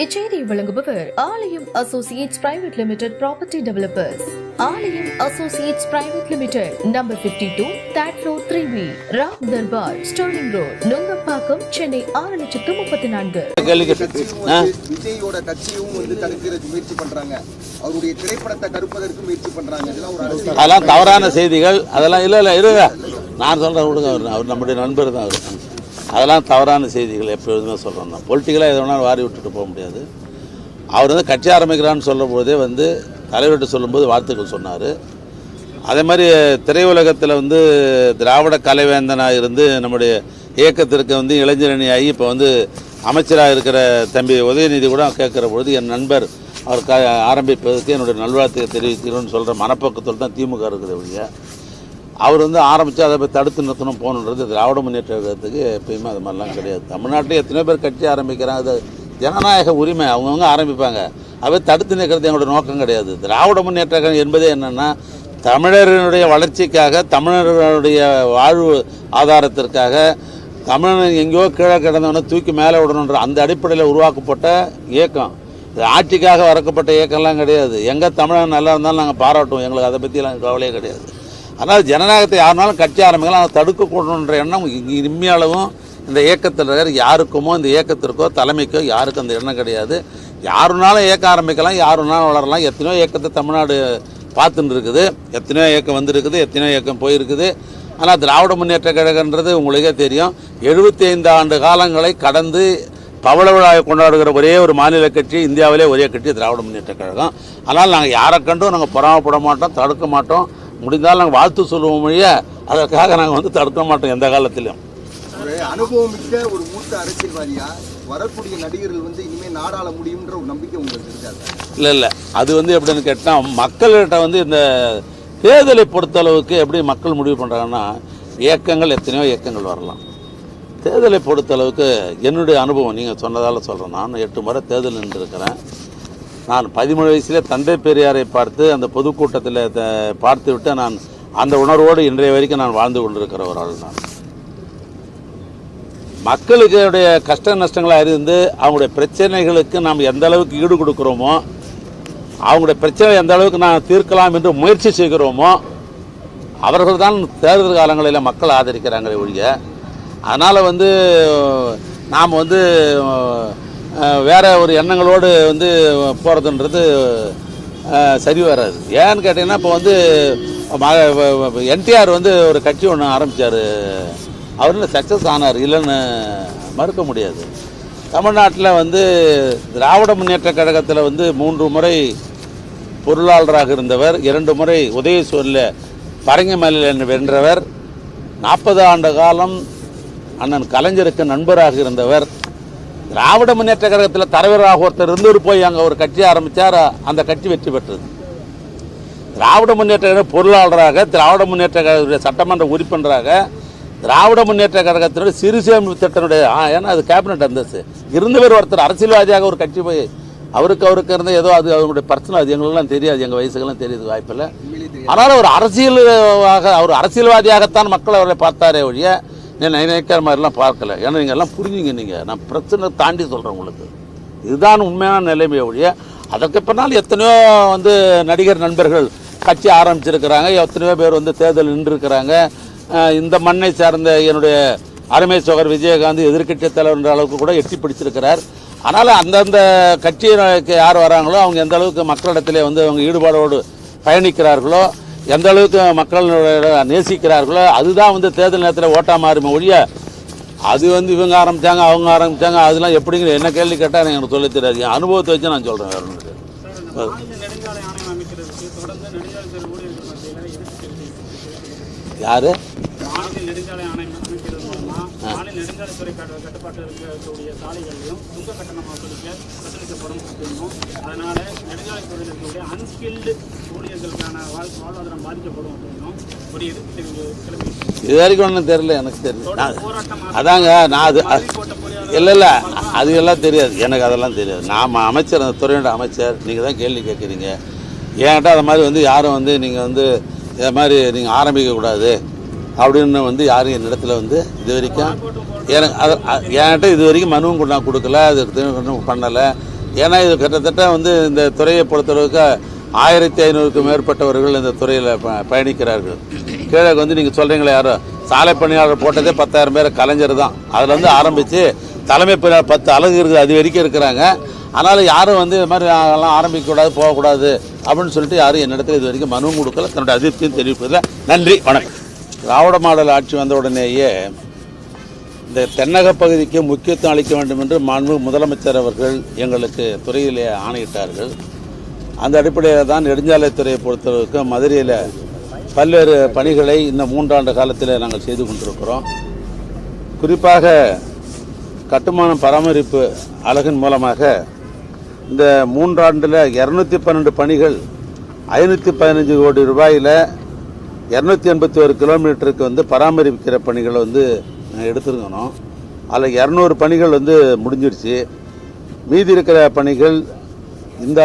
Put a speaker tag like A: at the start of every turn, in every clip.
A: இச்செய்தியை வழங்குபவர் Aalayam associates private limited property developers. Aalayam associates private limited, number 52, third floor 3B, Ram Darbar, sterling road, Nungambakkam, Chennai 6,34,000.
B: விஜயோட கட்சியும் வந்து தடுக்கிற முயற்சி பண்றாங்க, அவருடைய திரைப்படத்தை தடுப்பதற்கு முயற்சி பண்றாங்க.
C: அதெல்லாம் தவறான செய்திகள். அதெல்லாம் இல்ல இருங்க, நான் சொல்றேன் விடுங்க. அவர் நம்முடைய நண்பர் தான் அவர். அதெல்லாம் தவறான செய்திகள் எப்பொழுதுமே சொல்கிறோம் தான். பொலிட்டிக்கலாக எதை வேணாலும் வாரி விட்டுட்டு போக முடியாது. அவர் வந்து கட்சி ஆரம்பிக்கிறான்னு சொல்லும்போதே வந்து தலைவர்கிட்ட சொல்லும்போது வாழ்த்துக்கள் சொன்னார். அதே மாதிரி திரையுலகத்தில் வந்து திராவிட கலைவேந்தனாக இருந்து நம்முடைய இயக்கத்திற்கு வந்து இளைஞரணி ஆகி இப்போ வந்து அமைச்சராக இருக்கிற தம்பி உதயநிதி கூட கேட்குற பொழுது என் நண்பர் அவர் ஆரம்பிப்பதற்கு என்னுடைய நல்வாழ்த்துயை தெரிவிக்கிறோன்னு சொல்கிற மனப்பக்கத்தில் தான் திமுக இருக்குது ஒழிய அவர் வந்து ஆரம்பித்து அதை போய் தடுத்து நிறுத்தணும் போகணுன்றது திராவிட முன்னேற்ற கழகத்துக்கு எப்பயுமே அது மாதிரிலாம் கிடையாது. தமிழ்நாட்டில் எத்தனையோ பேர் கட்சி ஆரம்பிக்கிறாங்க, அது ஜனநாயக உரிமை, அவங்கவுங்க ஆரம்பிப்பாங்க. அவை தடுத்து நிற்கிறது எங்களோட நோக்கம் கிடையாது. திராவிட முன்னேற்ற கழகம் என்பதே என்னென்னா தமிழர்களுடைய வளர்ச்சிக்காக, தமிழர்களுடைய வாழ்வு ஆதாரத்திற்காக, தமிழன் எங்கேயோ கீழே கிடந்தவனை தூக்கி மேலே விடணுன்ற அந்த அடிப்படையில் உருவாக்கப்பட்ட இயக்கம். இது ஆட்சிக்காக வரக்கப்பட்ட இயக்கம்லாம் கிடையாது. எங்கே தமிழன் நல்லா இருந்தாலும் நாங்கள் பாராட்டுவோம், எங்களுக்கு அதை பற்றிலாம் கவலையே கிடையாது. அதனால் ஜனநாயகத்தை யாருனாலும் கட்சி ஆரம்பிக்கலாம், அதை தடுக்கக்கூடணுன்ற எண்ணம் இம்மையளவும் இந்த இயக்கத்தில் இருக்கிற யாருக்குமோ, இந்த இயக்கத்திற்கோ தலைமைக்கோ யாருக்கும் அந்த எண்ணம் கிடையாது. யாருனாலும் இயக்கம் ஆரம்பிக்கலாம், யாருனாலும் வளரலாம். எத்தனையோ இயக்கத்தை தமிழ்நாடு பார்த்துட்டு இருக்குது, எத்தனையோ இயக்கம் வந்துருக்குது, எத்தனையோ இயக்கம் போயிருக்குது. ஆனால் திராவிட முன்னேற்ற கழகன்றது உங்களுக்கே தெரியும், 75 ஆண்டு காலங்களை கடந்து பவள விழாவை கொண்டாடுகிற ஒரே ஒரு மாநில கட்சி, இந்தியாவிலே ஒரே கட்சி திராவிட முன்னேற்ற கழகம். அதனால் நாங்கள் யாரை கண்டும் நாங்கள் பொறாமப்பட மாட்டோம், தடுக்க மாட்டோம். முடிந்தால் நாங்கள் வாழ்த்து சொல்லுவோம் மொழிய, அதற்காக நாங்கள் வந்து தடுக்க மாட்டோம் எந்த காலத்திலும்.
B: ஒரு அனுபவம் மிக்க ஒரு மூத்த அரசியல்வாதியா வரக்கூடிய நடிகர்கள் வந்து இனிமேல் நாடாள முடியும்ன்ற ஒரு நம்பிக்கை உங்களுக்கு இருக்காது? இல்லை,
C: அது வந்து எப்படின்னு கேட்டால் மக்கள்கிட்ட வந்து இந்த தேர்தலை பொறுத்தளவுக்கு எப்படி மக்கள் முடிவு பண்ணுறாங்கன்னா, இயக்கங்கள் எத்தனையோ இயக்கங்கள் வரலாம். தேர்தலை பொறுத்தளவுக்கு என்னுடைய அனுபவம் நீங்கள் சொன்னதால் சொல்கிறேன். நான் 8 முறை தேர்தல் நின்றுருக்கிறேன். நான் 13 வயசுலேயே தந்தை பெரியாரை பார்த்து அந்த பொதுக்கூட்டத்தில் பார்த்து விட்டு நான் அந்த உணர்வோடு இன்றைய வரைக்கும் நான் வாழ்ந்து கொண்டிருக்கிற ஒரு ஆள் நான். மக்களுடைய கஷ்ட நஷ்டங்களை அறிந்து அவங்களுடைய பிரச்சனைகளுக்கு நாம் எந்த அளவுக்கு ஈடு கொடுக்குறோமோ, அவங்களுடைய பிரச்சனை எந்த அளவுக்கு நான் தீர்க்கலாம் என்று முயற்சி செய்கிறோமோ, அவர்கள் தான் தேர்தல் காலங்களில் மக்கள் ஆதரிக்கிறாங்களே ஒழிய, அதனால் வந்து நாம் வந்து வேறு ஒரு எண்ணங்களோடு வந்து போகிறதுன்றது சரி வராது. ஏன்னு கேட்டிங்கன்னா, இப்போ வந்து என்டிஆர் வந்து ஒரு கட்சி ஒன்று ஆரம்பித்தார், அவரில் சக்ஸஸ் ஆனார், இல்லைன்னு மறுக்க முடியாது. தமிழ்நாட்டில் வந்து திராவிட முன்னேற்ற கழகத்தில் வந்து 3 முறை பொருளாளராக இருந்தவர், 2 முறை உதயசூரில் பரங்கிமலையில் வென்றவர், 40 ஆண்டு காலம் அண்ணன் கலைஞருக்கு நண்பராக இருந்தவர். திராவிட முன்னேற்ற கழகத்தில் தலைவராக ஒருத்தர் இருந்தவர் போய் அங்கே ஒரு கட்சி ஆரம்பித்தார், அந்த கட்சி வெற்றி பெற்றது. திராவிட முன்னேற்ற கழக பொருளாளராக, திராவிட முன்னேற்ற கழக சட்டமன்ற உறுப்பினராக, திராவிட முன்னேற்ற கழகத்தினுடைய சிறு சேமிப்பு திட்டனுடைய ஏன்னா அது கேபினட் அந்தஸ்து இருந்தவர் ஒருத்தர் அரசியல்வாதியாக ஒரு கட்சி போய் அவருக்கு இருந்த ஏதோ அது அவங்களுடைய பர்சனல், அது எங்களுக்கெல்லாம் தெரியாது, எங்கள் வயசுக்கெல்லாம் தெரியுது வாய்ப்பில்லை. ஆனால் ஒரு அவர் அரசியல்வாதியாகத்தான் மக்கள் அவரை பார்த்தாரே ஒழிய நினைக்கிற மாதிரிலாம் பார்க்கல. ஏன்னா நீங்கள் எல்லாம் புரிஞ்சுங்க, நீங்கள் நான் பிரச்சனை தாண்டி சொல்கிறேன் உங்களுக்கு, இதுதான் உண்மையான நிலைமையை ஒழிய. அதற்கு பின்னால் எத்தனையோ வந்து நடிகர் நண்பர்கள் கட்சி ஆரம்பிச்சிருக்கிறாங்க, எத்தனையோ பேர் வந்து தேர்தல் நின்றுருக்கிறாங்க. இந்த மண்ணை சார்ந்த என்னுடைய அருமை சோகர் விஜயகாந்த் எதிர்க்கட்சி தலைவர் அளவுக்கு கூட எட்டி பிடிச்சிருக்கிறார். அதனால் அந்தந்த கட்சிக்கு யார் வராங்களோ அவங்க எந்த அளவுக்கு மக்களிடத்திலே வந்து அவங்க ஈடுபாடோடு பயணிக்கிறார்களோ, எந்த அளவுக்கு மக்கள் நேசிக்கிறார்களோ, அதுதான் வந்து தேர்தல் நேரத்தில் ஓட்டா மாறுமே ஒழிய, அது வந்து இவங்க ஆரம்பித்தாங்க அவங்க ஆரம்பித்தாங்க அதெல்லாம் எப்படிங்கிற என்ன கேள்வி கேட்டால் எனக்கு சொல்ல தெரியாது. என் அனுபவத்தை வச்சு நான் சொல்கிறேன். வேறு ஒன்று யார்
D: நெடுஞ்சாலைத்துறை கட்டுப்பாட்டில் இருக்கக்கூடிய சாலைகளையும் சுங்க கட்டணம் வசூலிக்கப்படும் அப்படின்னும், அதனால நெடுஞ்சாலைத்துறையில் இருக்கக்கூடிய அன்ஸ்கில்டு ஊழியர்களுக்கான வாழ்வாதாரம் பாதிக்கப்படும் அப்படின்னும் ஒரு எதிர்ப்பு கிளம்பி
C: இது வரைக்கும் ஒன்றும் தெரியல, எனக்கு தெரியல. அதாங்க நான் அது இல்லை அது எல்லாம் தெரியாது எனக்கு, அதெல்லாம் தெரியாது. நாம் அமைச்சர், அந்த துறையோட அமைச்சர், நீங்கள் தான் கேள்வி கேட்குறீங்க. என்கிட்ட அது மாதிரி வந்து யாரும் வந்து நீங்கள் வந்து இதை மாதிரி நீங்கள் ஆரம்பிக்கக்கூடாது அப்படின்னு வந்து யாரும் என்னிடத்துல வந்து இது வரைக்கும் எனக்கு என்கிட்ட இது வரைக்கும் மனுவும் நான் கொடுக்கல, அது பண்ணலை. ஏன்னா இது கிட்டத்தட்ட வந்து இந்த துறையை பொறுத்தளவுக்கு 1500க்கும் மேற்பட்டவர்கள் இந்த துறையில் பயணிக்கிறார்கள். கீழே வந்து நீங்கள் சொல்கிறீங்களே யாரும் சாலை பணியாளர் போட்டதே 10,000 பேர் கலைஞர் தான். அதில் வந்து ஆரம்பித்து தலைமை பணியாளர் 10 அலகு இருக்குது, அது வரைக்கும் இருக்கிறாங்க. அதனால் யாரும் வந்து இது மாதிரி எல்லாம் ஆரம்பிக்கக்கூடாது போகக்கூடாது அப்படின்னு சொல்லிட்டு யாரும் என்னிடத்தில் இது வரைக்கும் மனு கொடுக்கல. தன்னுடைய அதிருப்தியும் தெரிவிப்பதில் நன்றி, வணக்கம். திராவிட மாடல் ஆட்சி வந்த உடனேயே இந்த தென்னக பகுதிக்கு முக்கியத்துவம் அளிக்க வேண்டும் என்று மாண்பு முதலமைச்சர் அவர்கள் எங்களுக்கு துறையிலே ஆணையிட்டார்கள். அந்த அடிப்படையில் தான் நெடுஞ்சாலைத்துறையை பொறுத்தளவுக்கு மதுரையில் பல்வேறு பணிகளை இந்த 3 ஆண்டு காலத்தில் நாங்கள் செய்து கொண்டிருக்கிறோம். குறிப்பாக கட்டுமான பராமரிப்பு அலகின் மூலமாக இந்த 3 ஆண்டில் 212 பணிகள் 515 கோடி ரூபாயில் 281 கிலோமீட்டருக்கு வந்து பராமரிக்கிற பணிகளை வந்து எடுத்துருக்கணும். அதில் 200 பணிகள் வந்து முடிஞ்சிருச்சு. மீதி இருக்கிற பணிகள் இந்த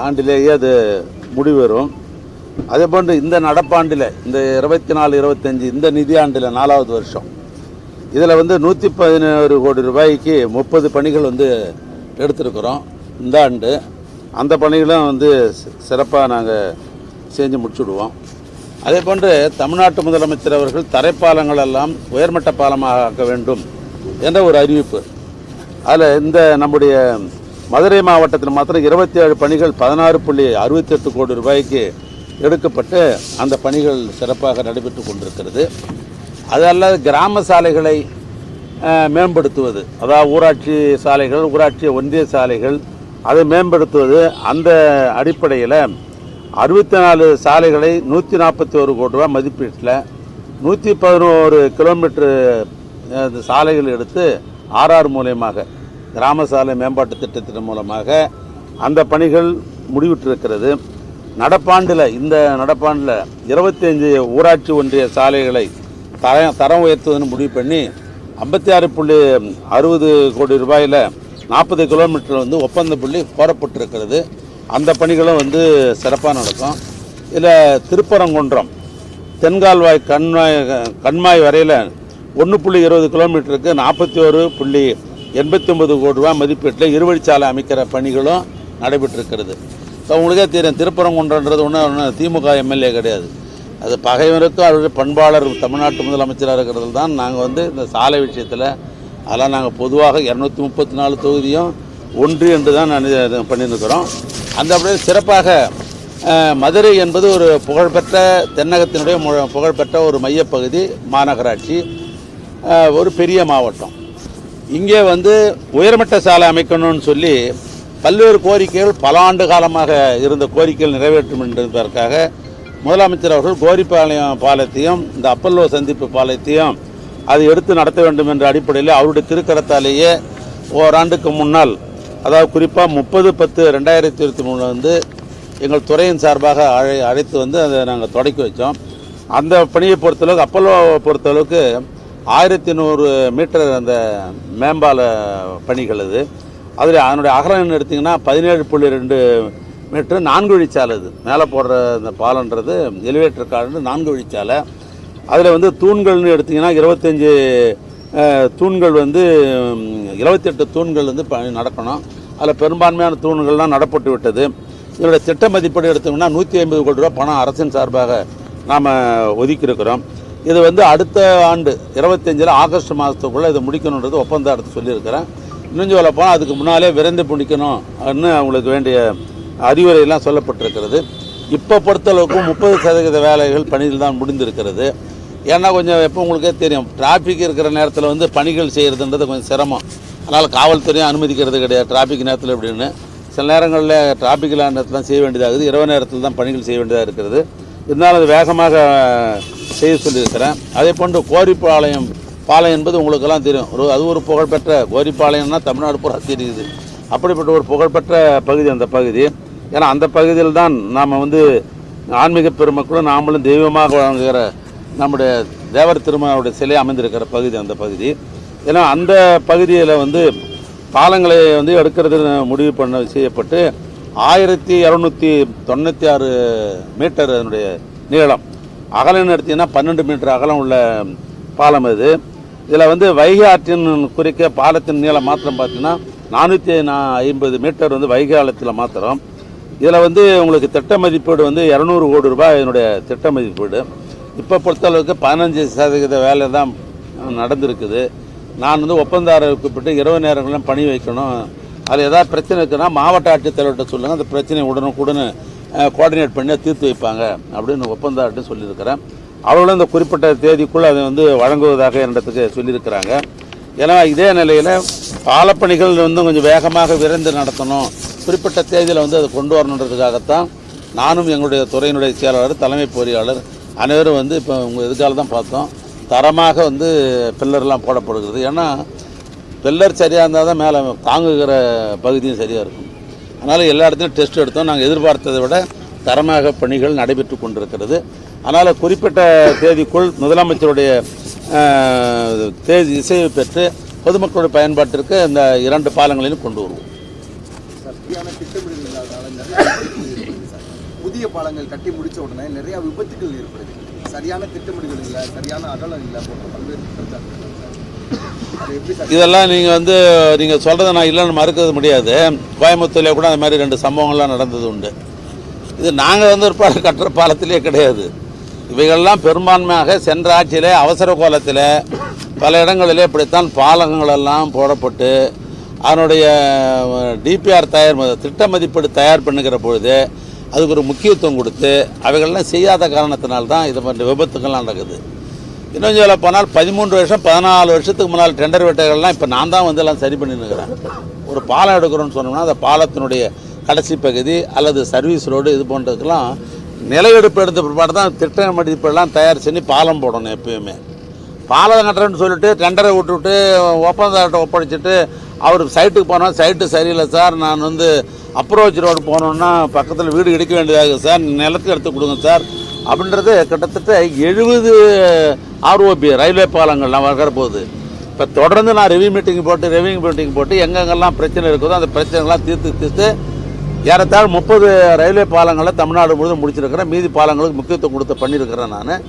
C: ஆண்டிலேயே அது முடிவரும். அதே போன்று இந்த நடப்பாண்டில் இந்த 24-25 இந்த நிதியாண்டில் 4வது வருஷம் இதில் வந்து 111 கோடி ரூபாய்க்கு 30 பணிகள் வந்து எடுத்திருக்கிறோம் இந்த ஆண்டு. அந்த பணிகளும் வந்து சிறப்பாக நாங்கள் செஞ்சு முடிச்சுடுவோம். அதே போன்று தமிழ்நாட்டு முதலமைச்சர் அவர்கள் தரைப்பாலங்கள் எல்லாம் உயர்மட்ட பாலமாக ஆக்க வேண்டும் என்ற ஒரு அறிவிப்பு. அதில் இந்த நம்முடைய மதுரை மாவட்டத்தில் மாத்திரம் 27 பணிகள் 16.68 கோடி ரூபாய்க்கு எடுக்கப்பட்டு அந்த பணிகள் சிறப்பாக நடைபெற்று கொண்டிருக்கிறது. அதல்லாது கிராம சாலைகளை மேம்படுத்துவது, அதாவது ஊராட்சி சாலைகள், ஊராட்சி ஒன்றிய சாலைகள், அதை மேம்படுத்துவது. அந்த அடிப்படையில் 64 சாலைகளை 141 கோடி ரூபா மதிப்பீட்டில் 111 கிலோமீட்டரு சாலைகள் எடுத்து RR மூலயமாக கிராம சாலை மேம்பாட்டு திட்டத்தின் மூலமாக அந்த பணிகள் முடிவிட்டிருக்கிறது. நடப்பாண்டில் இந்த நடப்பாண்டில் 25 ஊராட்சி ஒன்றிய சாலைகளை தரம் உயர்த்துவதுன்னு முடிவு பண்ணி 56.60 கோடி ரூபாயில் 40 கிலோமீட்டர் வந்து ஒப்பந்த புள்ளி கோரப்பட்டிருக்கிறது. அந்த பணிகளும் வந்து சிறப்பாக நடக்கும். இதில் திருப்பரங்குன்றம் தென்கால்வாய் கண்மாய் வரையில் 1.20 கிலோமீட்டருக்கு 41.89 கோடி ரூபா மதிப்பீட்டில் இருவழிச்சாலை அமைக்கிற பணிகளும் நடைபெற்றிருக்கிறது. இப்போ உங்களுக்கே தெரியும், திருப்பரங்குன்றன்றது ஒன்றும் திமுக எம்எல்ஏ கிடையாது. அது பகைவருக்கும் அவருடைய பண்பாளர் தமிழ்நாட்டு முதலமைச்சராக இருக்கிறது தான். நாங்கள் வந்து இந்த சாலை விஷயத்தில் அதெல்லாம் நாங்கள் பொதுவாக 234 தொகுதியும் ஒன்று என்று தான் பண்ணியிருக்கிறோம். அந்த அப்படியே சிறப்பாக மதுரை என்பது ஒரு புகழ்பெற்ற தென்னகத்தினுடைய புகழ்பெற்ற ஒரு மையப்பகுதி மாநகராட்சி, ஒரு பெரிய மாவட்டம். இங்கே வந்து உயர்மட்ட சாலை அமைக்கணும்னு சொல்லி பல்வேறு கோரிக்கைகள் பல ஆண்டு காலமாக இருந்த கோரிக்கைகள் நிறைவேற்றும் என்பதற்காக முதலமைச்சர் அவர்கள் கோரிப்பாளையம் பாலத்தையும் இந்த அப்பல்லோ சந்திப்பு பாலத்தையும் அதை எடுத்து நடத்த வேண்டும் என்ற அடிப்படையில் அவருடைய திருக்கரத்தாலேயே ஓராண்டுக்கு முன்னால், அதாவது குறிப்பாக 30/10/2023 வந்து எங்கள் துறையின் சார்பாக அழைத்து வந்து அதை நாங்கள் தொடக்கி வச்சோம். அந்த பணியை பொறுத்தளவுக்கு அப்பல்லோவை பொறுத்தளவுக்கு 1100 மீட்டர் அந்த மேம்பால பணிகள் அது. அதில் அதனுடைய அகலம் எடுத்திங்கன்னா 17.2 மீட்டர் 4 வழிச்சாலை. அது மேலே போடுற அந்த பாலன்றது எலிவேட்டர் கார்டு 4 வழிச்சாலை. அதில் வந்து தூண்கள்னு எடுத்திங்கன்னா 25 தூண்கள் வந்து 28 தூண்கள் வந்து நடக்கணும். அதில் பெரும்பான்மையான தூண்கள்லாம் நடப்பட்டு விட்டது. இதோட திட்ட மதிப்பீடு எடுத்தோம்னா 150 கோடி ரூபா பணம் அரசின் சார்பாக நாம் ஒதுக்கியிருக்கிறோம். இது வந்து அடுத்த ஆண்டு 25 ஆகஸ்ட் மாதத்துக்குள்ளே இதை முடிக்கணுன்றது ஒப்பந்தம் எடுத்து சொல்லியிருக்கிறேன். இன்னும் சொல்ல போனால் அதுக்கு முன்னாலே விரைந்து முடிக்கணும் அப்படின்னு அவங்களுக்கு வேண்டிய அறிவுரையெல்லாம் சொல்லப்பட்டிருக்கிறது. இப்போ பொறுத்தளவுக்கு 30% வேலைகள் பணிகள் தான் முடிந்திருக்கிறது. ஏன்னா கொஞ்சம் எப்போ உங்களுக்கே தெரியும், டிராஃபிக் இருக்கிற நேரத்தில் வந்து பணிகள் செய்கிறதுன்றது கொஞ்சம் சிரமம். அதனால் காவல்துறையும் அனுமதிக்கிறது கிடையாது டிராஃபிக் நேரத்தில் அப்படின்னு. சில நேரங்களில் டிராஃபிக் இல்லாத நேரத்தில் செய்ய வேண்டியதாகுது, இரவு நேரத்தில் தான் பணிகள் செய்ய வேண்டியதாக இருக்கிறது. இருந்தாலும் அது வேகமாக செய்ய சொல்லியிருக்கிறேன். அதே போன்று கோரிப்பாளையம் பாளையம் என்பது உங்களுக்கெல்லாம் தெரியும், அது ஒரு புகழ்பெற்ற கோரிப்பாளையம்னா தமிழ்நாடு பூரா தெரியுது. அப்படிப்பட்ட ஒரு புகழ்பெற்ற பகுதி அந்த பகுதி. ஏன்னா அந்த பகுதியில் தான் நாம் வந்து ஆன்மீக பெருமக்களும் நாமளும் தெய்வமாக வழங்குகிற நம்முடைய தேவர் திருமணனுடைய சிலை அமைந்திருக்கிற பகுதி அந்த பகுதி. ஏன்னா அந்த பகுதியில் வந்து பாலங்களை வந்து எடுக்கிறது முடிவு செய்யப்பட்டு 1296 மீட்டர் அதனுடைய நீளம். அகலம் எடுத்திங்கன்னா 12 மீட்டர் அகலம் உள்ள பாலம் இது. இதில் வந்து வைகை ஆற்றின் குறிக்க பாலத்தின் நீளம் மாத்திரம் பார்த்தீங்கன்னா 450 மீட்டர் வந்து வைகை ஆழத்தில் மாத்திரம். இதில் வந்து உங்களுக்கு திட்ட மதிப்பீடு வந்து 200 கோடி ரூபாய் என்னுடைய திட்ட மதிப்பீடு. இப்போ பொறுத்தளவுக்கு 15% வேலை தான் நடந்திருக்குது. நான் வந்து ஒப்பந்தாரர் கூப்பிட்டு இரவு நேரங்களும் பணி வைக்கணும். அதில் ஏதாவது பிரச்சனை இருக்குன்னா மாவட்ட ஆட்சித்தலைவர்கிட்ட சொல்லுங்கள், அந்த பிரச்சனையை உடனுக்குடனே கோஆர்டினேட் பண்ணி தீர்த்து வைப்பாங்க அப்படின்னு ஒப்பந்தார்கிட்ட சொல்லியிருக்கிறேன். அவர்களும் இந்த குறிப்பிட்ட தேதிக்குள் அதை வந்து வழங்குவதாக என்னிடத்துக்கு சொல்லியிருக்கிறாங்க. ஏன்னா இதே நிலையில் பாலப்பணிகள் வந்து கொஞ்சம் வேகமாக விரைந்து நடத்தணும், குறிப்பிட்ட தேதியில் வந்து அதை கொண்டு வரணுன்றதுக்காகத்தான் நானும் எங்களுடைய துறையினுடைய செயலாளர், தலைமை பொறியாளர் அனைவரும் வந்து இப்போ உங்கள் எதுக்கால தான் பார்த்தோம், தரமாக வந்து பில்லர்லாம் போடப்படுகிறது. ஏன்னா பில்லர் சரியாக இருந்தால் தான் மேலே தாங்குகிற பகுதியும் சரியாக இருக்கும். அதனால் எல்லா இடத்துலையும் டெஸ்ட் எடுத்தோம். நாங்கள் எதிர்பார்த்ததை விட தரமாக பணிகள் நடைபெற்று கொண்டிருக்கிறது. அதனால் குறிப்பிட்ட தேதிக்குள் முதலமைச்சருடைய தேதி இசையை பெற்று பொதுமக்களுடைய பயன்பாட்டிற்கு இந்த 2 பாலங்களையும் கொண்டு வருவோம்.
B: சரியான திட்டமிடல் இல்லாதனால நிறைய புதிய பாலங்கள் கட்டி முடித்த உடனே நிறையா விபத்துகள் ஏற்படுது. சரியான திட்டமிடல் இல்லை, சரியான அகலம் இல்லை போன்ற பல்வேறு குற்றச்சாட்டுகள்.
C: இதெல்லாம் நீங்கள் சொல்கிறத நான் இல்லைன்னு மறுக்கிறது முடியாது. கோயம்புத்தூர்லேயே கூட அந்த மாதிரி 2 சம்பவங்கள்லாம் நடந்தது உண்டு. இது நாங்கள் வந்து ஒரு பாலம் கட்டுற பாலத்திலே கிடையாது. இவைகள்லாம் பெரும்பான்மையாக சென்ற ஆட்சியிலே அவசர கோலத்தில் பல இடங்களிலே இப்படித்தான் பாலங்களெல்லாம் போடப்பட்டு அதனுடைய டிபிஆர் திட்ட மதிப்பீடு தயார் பண்ணுகிற பொழுது அதுக்கு ஒரு முக்கியத்துவம் கொடுத்து அவைகள்லாம் செய்யாத காரணத்தினால்தான் இது மாதிரி விபத்துக்கள்லாம் நடக்குது. இன்னும் சொல்ல போனால் 13 வருஷம் 14 வருஷத்துக்கு முன்னால் டெண்டர் வெட்டைகள்லாம் இப்போ நான் தான் வந்து எல்லாம் சரி பண்ணின்னுக்கிறேன். ஒரு பாலம் எடுக்கிறோன்னு சொன்னோம்னா அந்த பாலத்தினுடைய கடைசி பகுதி அல்லது சர்வீஸ் ரோடு இது போன்றதுக்கெல்லாம் நிலையெடுப்பு எடுத்த பிற்பாடு தான் திட்ட மதிப்பெல்லாம் தயார் பண்ணி பாலம் போடணும். எப்பயுமே பாலம் கட்டுறேன்னு சொல்லிட்டு டெண்டரை விட்டுவிட்டு ஒப்பந்தார்கிட்ட ஒப்படைச்சிட்டு அவர் சைட்டுக்கு போனால் சைட்டு சரியில்லை சார், நான் வந்து அப்ரோச் ரோடு போனோன்னா பக்கத்தில் வீடு இடிக்க வேண்டியதாக சார், நிலத்துக்கு எடுத்து கொடுங்க சார் அப்படின்றது கிட்டத்தட்ட 70 ஆர்ஓபி ரயில்வே பாலங்கள்லாம் வளர்கிற போகுது. இப்போ தொடர்ந்து நான் ரிவ்யூ மீட்டிங் போட்டு எங்கெங்கெல்லாம் பிரச்சனை இருக்குதோ அந்த பிரச்சனைகள்லாம் தீர்த்து ஏறத்தாழ் 30 ரயில்வே பாலங்களை தமிழ்நாடு முழுவதும் முடிச்சிருக்கிறேன். மீதி பாலங்களுக்கு முக்கியத்துவம் கொடுத்து பண்ணியிருக்கிறேன். நான்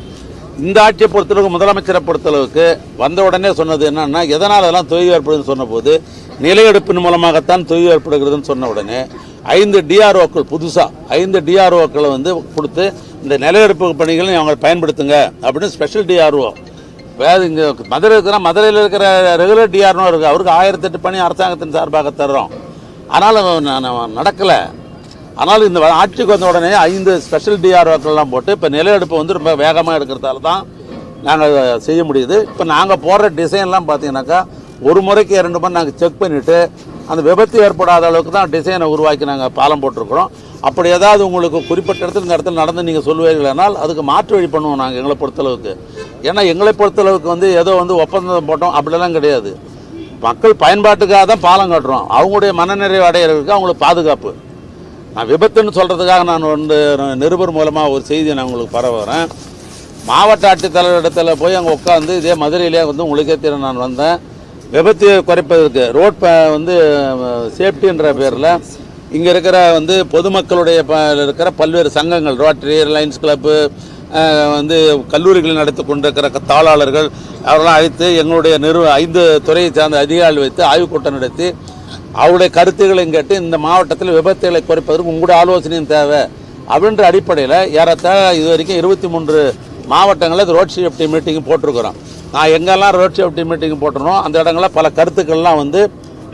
C: இந்த ஆட்சியை பொறுத்தளவுக்கு முதலமைச்சரை பொறுத்தளவுக்கு வந்த உடனே சொன்னது என்னன்னா, எதனால் அதெல்லாம் தொய்வு ஏற்படுதுன்னு சொன்னபோது நிலையெடுப்பின் மூலமாகத்தான் தொய்வு ஏற்படுகிறதுன்னு சொன்ன உடனே 5 டிஆர்ஓக்கள் புதுசாக 5 டிஆர்ஓக்களை வந்து கொடுத்து இந்த நிலையெடுப்பு பணிகளை அவங்க பயன்படுத்துங்க அப்படின்னு ஸ்பெஷல் டிஆர்ஓ வேறு இங்கே மதுரை இருக்கிற மதுரையில் இருக்கிற ரெகுலர் டிஆர்ஓ இருக்குது. அவருக்கு 1008 பணி அரசாங்கத்தின் சார்பாக தர்றோம். ஆனால் நடக்கலை. ஆனால் இந்த ஆட்சிக்கு வந்த உடனே 5 ஸ்பெஷல் டிஆர்ஓக்கள்லாம் போட்டு இப்போ நிலையெடுப்பு வந்து ரொம்ப வேகமாக எடுக்கிறதால தான் நாங்கள் செய்ய முடியுது. இப்போ நாங்கள் போடுற டிசைன்லாம் பார்த்தீங்கன்னாக்கா ஒரு முறைக்கு 2 முறை நாங்கள் செக் பண்ணிவிட்டு அந்த விபத்து ஏற்படாத அளவுக்கு தான் டிசைனை உருவாக்கி நாங்கள் பாலம் போட்டிருக்கிறோம். அப்படி ஏதாவது உங்களுக்கு குறிப்பிட்ட இடத்துல இந்த இடத்துல நடந்து நீங்கள் சொல்லுவீர்களானால் அதுக்கு மாற்று வழி பண்ணுவோம் நாங்கள் எங்களை பொறுத்தளவுக்கு. ஏன்னா எங்களை பொறுத்தளவுக்கு வந்து ஏதோ வந்து ஒப்பந்தம் போட்டோம் அப்படிலாம் கிடையாது. மக்கள் பயன்பாட்டுக்காக தான் பாலம் கட்டுறோம். அவங்களுடைய மனநிறைவு அடையிறதுக்கு அவங்களுக்கு பாதுகாப்பு. நான் விபத்துன்னு சொல்கிறதுக்காக நான் வந்து நிருபர் மூலமாக ஒரு செய்தியை நான் உங்களுக்கு பரவுறேன். மாவட்ட ஆட்சித்தலைவர் இடத்துல போய் அங்கே உட்காந்து இதே மதுரையிலே வந்து உங்களுக்கே தெரியும் நான் வந்தேன். விபத்து குறைப்பதற்கு ரோட் வந்து சேஃப்டின்ற பேரில் இங்கே இருக்கிற வந்து பொதுமக்களுடைய இருக்கிற பல்வேறு சங்கங்கள், ரோட்டரி, லைன்ஸ் கிளப்பு, வந்து கல்லூரிகளில் நடத்தி கொண்டிருக்கிற தாளாளர்கள் அவரெல்லாம் அழைத்து எங்களுடைய 5 துறையை சார்ந்த அதிகாரிகள் வைத்து ஆய்வுக் கூட்டம் நடத்தி அவருடைய கருத்துக்களையும் கேட்டு இந்த மாவட்டத்தில் விபத்துகளை குறைப்பதற்கு உங்களுடைய ஆலோசனையும் தேவை அப்படின்ற அடிப்படையில் ஏறத்தாழ இது வரைக்கும் 23 மாவட்டங்களில் ரோட் சேஃப்டி மீட்டிங் போட்டிருக்கிறோம். நான் எங்கெல்லாம் ரோட் சேஃப்டி மீட்டிங் போட்டுறோம் அந்த இடங்களில் பல கருத்துக்கள்லாம் வந்து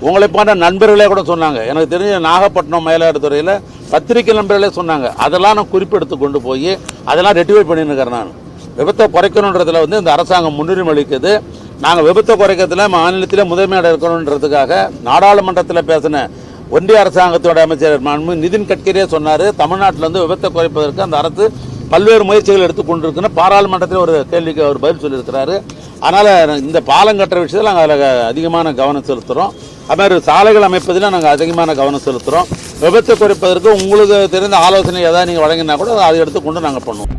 C: உங்களை போன்ற நண்பர்களே கூட சொன்னாங்க. எனக்கு தெரிஞ்ச நாகப்பட்டினம் மயிலாடுதுறையில் பத்திரிகை நண்பர்களே சொன்னாங்க. அதெல்லாம் நான் குறிப்பெடுத்து கொண்டு போய் அதெல்லாம் ரெட்டிஃபை பண்ணியிருக்கிறேன். நான் விபத்தை குறைக்கணுன்றதுல வந்து இந்த அரசாங்கம் முன்னுரிமை அளிக்குது. நாங்கள் விபத்தை குறைக்கிறதுல மாநிலத்திலே முதன்மையாக இருக்கணுன்றதுக்காக நாடாளுமன்றத்தில் பேசின ஒன்றிய அரசாங்கத்தோட அமைச்சர் நிதின் கட்கரியே சொன்னார், தமிழ்நாட்டில் வந்து விபத்தை குறைப்பதற்கு அந்த அரசு பல்வேறு முயற்சிகள் எடுத்து கொண்டிருக்குன்னு பாராளுமன்றத்தில் ஒரு கேள்விக்கு அவர் பதில் சொல்லியிருக்கிறாரு. அதனால் இந்த பாலம் கட்டுற விஷயத்தில் நாங்கள் அதில் அதிகமான கவனம் செலுத்துகிறோம். அதுமாதிரி சாலைகள் அமைப்பதில் நாங்கள் அதிகமான கவனம் செலுத்துகிறோம். விபத்தை குறைப்பதற்கு உங்களுக்கு தெரிந்த ஆலோசனை ஏதாவது நீங்கள் வழங்கினா கூட அதை எடுத்துக்கொண்டு நாங்கள் பண்ணுவோம்.